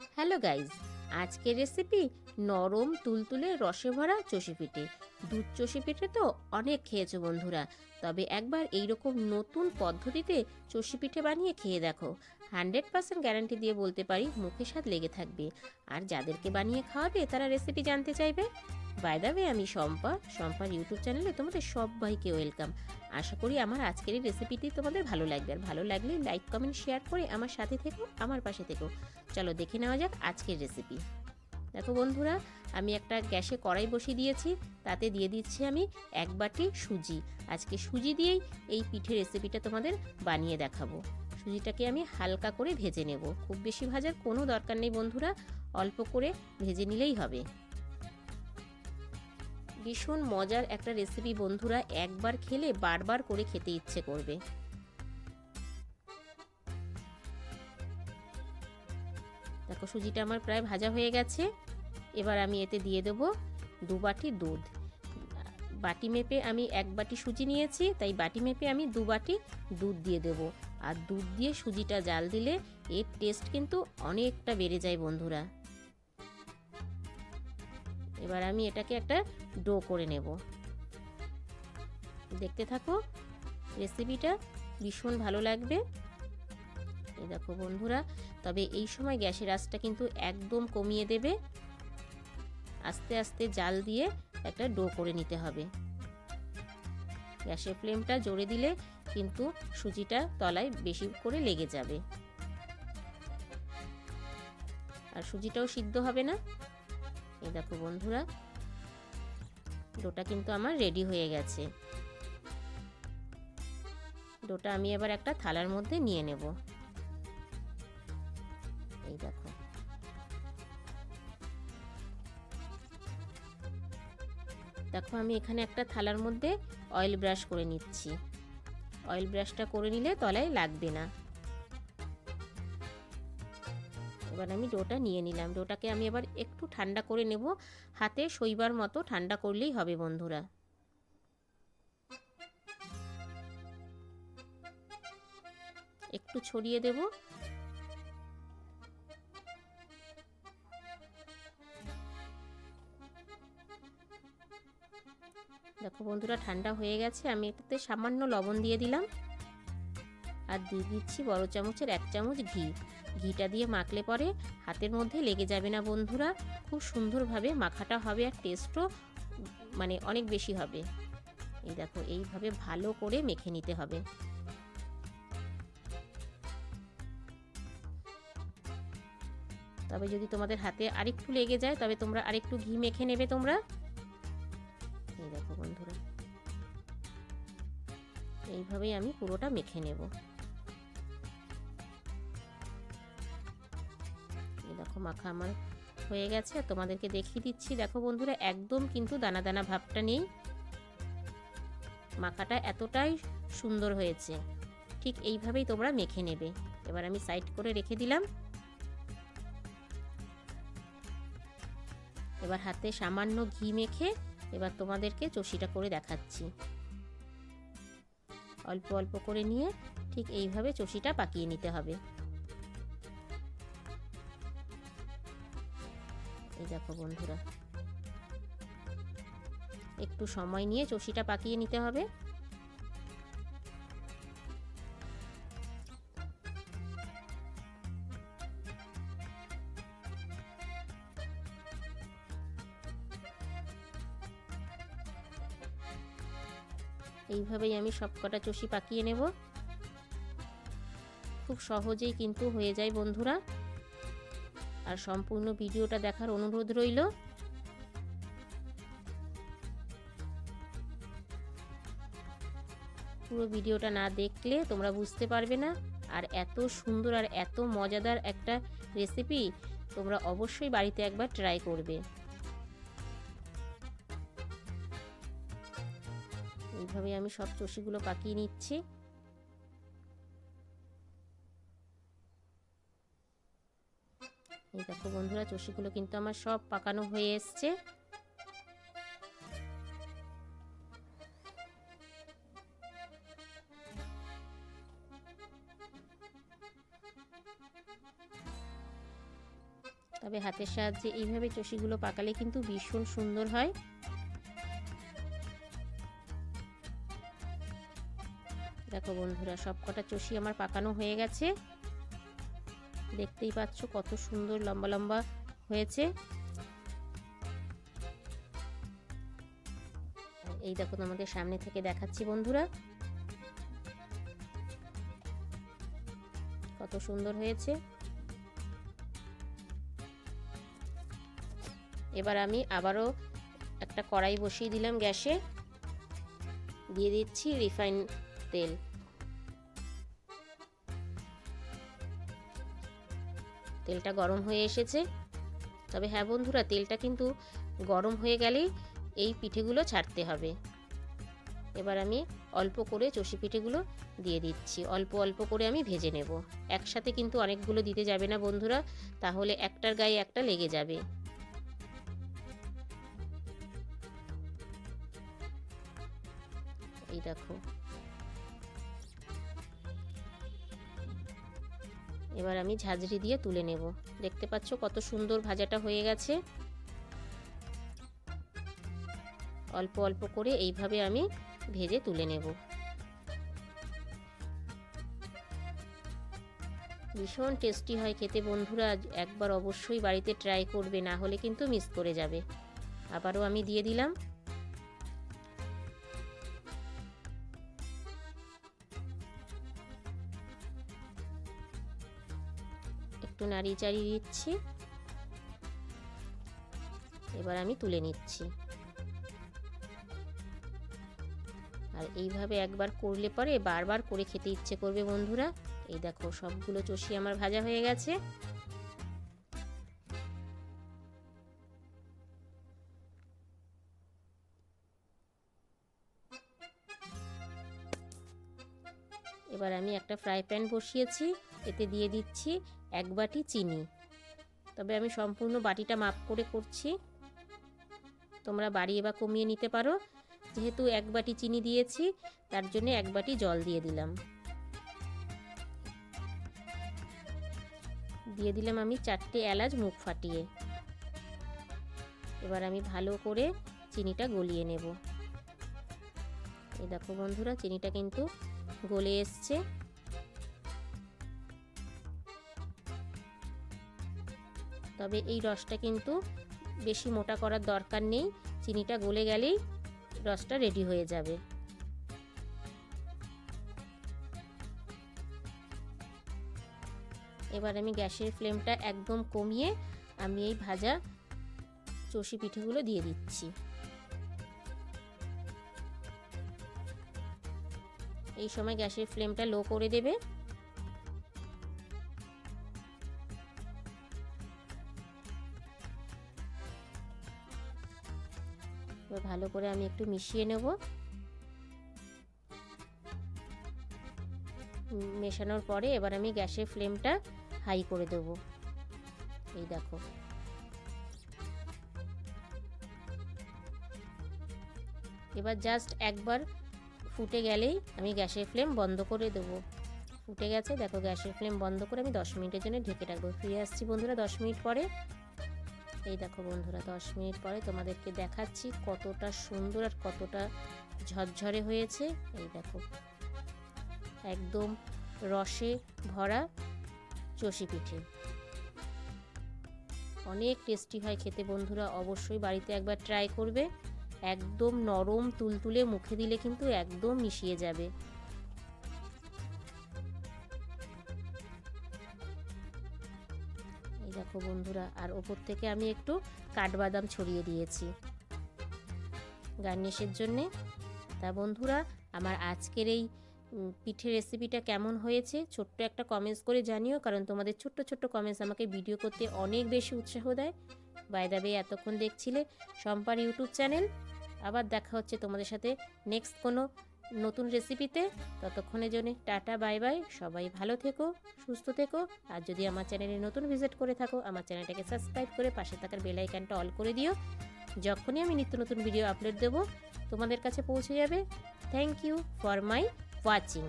Hello guys, আজকের recipe নরম তুলতুলে রসে ভরা চষি পিঠে। দুধ চষি পিঠে তো অনেক খেয়েছো বন্ধুরা, তবে একবার এইরকম নতুন পদ্ধতিতে চষি পিঠে বানিয়ে খেয়ে দেখো। 100% গ্যারান্টি দিয়ে বলতে পারি মুখে স্বাদ লেগে থাকবে। আর যাদেরকে বানিয়ে খাওয়াবে তারা রেসিপি জানতে চাইবে। বাই দ্য ওয়ে, আমি শম্পার ইউটিউব চ্যানেলে তোমাদের সবাইকে ওয়েলকাম। আশা করি আমার আজকের এই রেসিপিটি তোমাদের ভালো লাগবে, আর ভালো লাগলে লাইক কমেন্ট শেয়ার করে আমার সাথে থেকো, আমার পাশে থেকো। চলো দেখে নেওয়া যাক আজকের রেসিপি। দেখো বন্ধুরা, আমি একটা গ্যাসে কড়াই বসিয়ে দিয়েছি, তাতে দিয়ে দিচ্ছি আমি 1 বাটি সুজি। আজকে সুজি দিয়েই এই পিঠে রেসিপিটা তোমাদের বানিয়ে দেখাবো। সুজিটাকে আমি হালকা করে ভেজে নেব, খুব বেশি ভাজার কোনো দরকার নেই বন্ধুরা, অল্প করে ভেজে নিলেই হবে। ভীষণ মজার একটা রেসিপি বন্ধুরা, একবার খেলে বারবার করে খেতে ইচ্ছে করবে। দেখো সুজিটা আমার প্রায় ভাজা হয়ে গেছে। এবার আমি এতে দিয়ে দেবো 2 বাটি দুধ। বাটি মেপে আমি 1 বাটি সুজি নিয়েছি, তাই বাটি মেপে আমি 2 বাটি দুধ দিয়ে দেবো। আর দুধ দিয়ে সুজিটা জাল দিলে এর টেস্ট কিন্তু অনেকটা বেড়ে যায় বন্ধুরা। এবার আমি এটাকে একটা ডো করে নেব। দেখতে থাকো, রেসিপিটা ভীষণ ভালো লাগবে। এই দেখো বন্ধুরা, তবে এই সময় গ্যাসের আঁচটা কিন্তু একদম কমিয়ে দেবে। আস্তে আস্তে জাল দিয়ে একটা ডো করে নিতে হবে। গ্যাসের ফ্লেমটা জোরে দিলে কিন্তু সুজিটা তলায় বেশি করে লেগে যাবে, আর সুজিটাও সিদ্ধ হবে না। এই দেখো বন্ধুরা, ডোটা কিন্তু আমার রেডি হয়ে গেছে। ডোটা আমি এবার একটা থালার মধ্যে নিয়ে নেব। এই দেখো, আমি এখানে একটা থালার মধ্যে অয়েল ব্রাশ করে নিচ্ছি। অয়েল ব্রাশটা করে নিলে তলায় লাগবে না। এবার আমি ডোটা নিয়ে নিলাম। ডোটাকে আমি এবার একটু ঠান্ডা করে নেব, হাতে সইবার মতো ঠান্ডা করলেই হবে বন্ধুরা। একটু ছড়িয়ে দেব। দেখো বন্ধুরা, ঠান্ডা হয়ে গেছে। আমি এটাতে সামান্য লবণ দিয়ে দিলাম, আর দিয়ে দিচ্ছি বড় চামচের 1 চামচ ঘি। ঘিটা দিয়ে মাখলে পরে হাতের মধ্যে লেগে যাবে না বন্ধুরা, খুব সুন্দরভাবে মাখাটা হবে, আর টেস্টও মানে অনেক বেশি হবে। এই দেখো, এইভাবে ভালো করে মেখে নিতে হবে। তবে যদি তোমাদের হাতে আরেকটু লেগে যায় তবে তোমরা আরেকটু ঘি মেখে নেবে তোমরা। এই দেখো বন্ধুরা, এইভাবেই আমি পুরোটা মেখে নেব। এই দেখো, মাখা আমার হয়ে গেছে, তোমাদেরকে দেখিয়ে দিচ্ছি। দেখো বন্ধুরা, একদম কিন্তু দানা দানা ভাবটা নেই, মাখাটা এতটাই সুন্দর হয়েছে। ঠিক এইভাবেই তোমরা মেখে নেবে। এবার আমি সাইড করে রেখে দিলাম। এবার হাতে সামান্য ঘি মেখে এবার তোমাদেরকে চষিটা করে দেখাচ্ছি। অল্প অল্প করে নিয়ে ঠিক এইভাবে চষিটা পাকিয়ে নিতে হবে। এই দেখো বন্ধুরা, একটু সময় নিয়ে চষিটা পাকিয়ে নিতে হবে। এইভাবেই আমি সবকটা চষি পাকিয়ে নেব। খুব সহজেই কিন্তু হয়ে যায় বন্ধুরা, আর সম্পূর্ণ ভিডিওটা দেখার অনুরোধ রইল। পুরো ভিডিওটা না দেখলে তোমরা বুঝতে পারবে না। আর এত সুন্দর আর এত মজাদার একটা রেসিপি তোমরা অবশ্যই বাড়িতে একবার ট্রাই করবে। এইভাবে আমি সব চষিগুলো পাকিয়ে নিচ্ছি। এই দেখো বন্ধুরা, চষিগুলো কিন্তু আমার সব পাকানো হয়ে এসছে। তবে হাতের সাহায্যে এইভাবে চষিগুলো পাকালে কিন্তু ভীষণ সুন্দর হয়। দেখো বন্ধুরা, সব কটা চষি আমার পাকানো হয়ে গেছে। দেখতেই পাচ্ছ কত সুন্দর লম্বা লম্বা হয়েছে। এই দেখো তোমাদের সামনে থেকে দেখাচ্ছি বন্ধুরা, কত সুন্দর হয়েছে। এবার আমি আবারও একটা কড়াই বসিয়ে দিলাম গ্যাসে, দিয়ে দিচ্ছি রিফাইন তেল। তেলটা গরম হয়ে এসেছে। তবে হ্যাঁ বন্ধুরা, তেলটা কিন্তু গরম হয়ে গেলেই এই পিঠেগুলো ছাড়তে হবে। এবার আমি অল্প করে চষি পিঠেগুলো দিয়ে দিচ্ছি, অল্প অল্প করে আমি ভেজে নেব। একসাথে কিন্তু অনেকগুলো দিতে যাবে না বন্ধুরা, তাহলে একটার গায়ে একটা লেগে যাবে। এই দেখো, এবার আমি ঝাঁঝরি দিয়ে তুলে নেব। দেখতে পাচ্ছ কত সুন্দর ভাজাটা হয়ে গেছে। অল্প অল্প করে এইভাবে আমি ভেজে তুলে নেব। ভীষণ টেস্টি হয় খেতে বন্ধুরা, একবার অবশ্যই বাড়িতে ট্রাই করবে, না হলে কিন্তু মিস করে যাবে। আবারও আমি দিয়ে দিলাম। একটু নাড়িয়ে চাড়িয়ে দিচ্ছি। এবার আমি তুলে নিচ্ছি। আর এইভাবে একবার করলে পরে বারবার করে খেতে ইচ্ছে করবে বন্ধুরা। এই দেখো, সবগুলো চষি আমার ভাজা হয়ে গেছে। এবার আমি একটা ফ্রাই প্যান বসিয়েছি, এতে দিয়ে দিচ্ছি 1 বাটি চিনি। তবে আমি সম্পূর্ণ বাটিটা মাপ করে করছি, তোমরা বাড়িয়ে বা কমিয়ে নিতে পারো। যেহেতু 1 বাটি চিনি দিয়েছি, তার জন্য 1 বাটি জল দিয়ে দিলাম। দিয়ে দিলাম আমি 4টে এলাচ মুখ ফাটিয়ে। এবার আমি ভালো করে চিনিটা গলিয়ে নেব। এই দেখো বন্ধুরা, চিনিটা কিন্তু গলে এসছে। তবে এই রসটা কিন্তু বেশি মোটা করার দরকার নেই, চিনিটা গলে গেলেই রসটা রেডি হয়ে যাবে। এবার আমি গ্যাসের ফ্লেমটা একদম কমিয়ে আমি এই ভাজা চষি পিঠেগুলো দিয়ে দিচ্ছি। এই সময় গ্যাসের ফ্লেমটা লো করে দেবে। এবার ভালো করে আমি একটু মিশিয়ে নেব। মেশানোর পরে এবার আমি গ্যাসের ফ্লেমটা হাই করে দেব। এই দেখো, এবার জাস্ট একবার ফুটে গেলেই আমি গ্যাসের ফ্লেম বন্ধ করে দেবো। ফুটে গেছে, দেখো গ্যাসের ফ্লেম বন্ধ করে আমি 10 মিনিটের জন্য ঢেকে রাখবো। ফিরে আসছি বন্ধুরা 10 মিনিট পরে। এই দেখো বন্ধুরা, 10 মিনিট পরে তোমাদেরকে দেখাচ্ছি কতটা সুন্দর আর কতটা ঝরঝরে হয়েছে। এই দেখো, একদম রসে ভরা চষি পিঠে, অনেক টেস্টি হয় খেতে বন্ধুরা। অবশ্যই বাড়িতে একবার ট্রাই করবে। একদম নরম তুলতুলে, মুখে দিলে কিন্তু একদম মিশিয়ে যাবে। এই দেখো বন্ধুরা, আর ওপর থেকে আমি একটু কাঠবাদাম ছড়িয়ে দিয়েছি গার্নিশের জন্যে। তা বন্ধুরা, আমার আজকের এই পিঠে রেসিপিটা কেমন হয়েছে ছোট্ট একটা কমেন্টস করে জানিও, কারণ তোমাদের ছোট্ট ছোট্ট কমেন্টস আমাকে ভিডিও করতে অনেক বেশি উৎসাহ দেয়। বাই দ্য ওয়ে, এতক্ষণ দেখছিলে শম্পার ইউটিউব চ্যানেল। আবার দেখা হচ্ছে তোমাদের সাথে নেক্সট কোনো নতুন রেসিপিতে। ততক্ষণের জন্য টাটা, বাই বাই। সবাই ভালো থেকো, সুস্থ থেকো। আর যদি আমার চ্যানেলে নতুন ভিজিট করে থাকো, আমার চ্যানেলটাকে সাবস্ক্রাইব করে পাশে থাকার বেল আইকনটা অল করে দিও। যখনই আমি নিত্য নতুন ভিডিও আপলোড দেবো তোমাদের কাছে পৌঁছে যাবে। Thank you for my watching.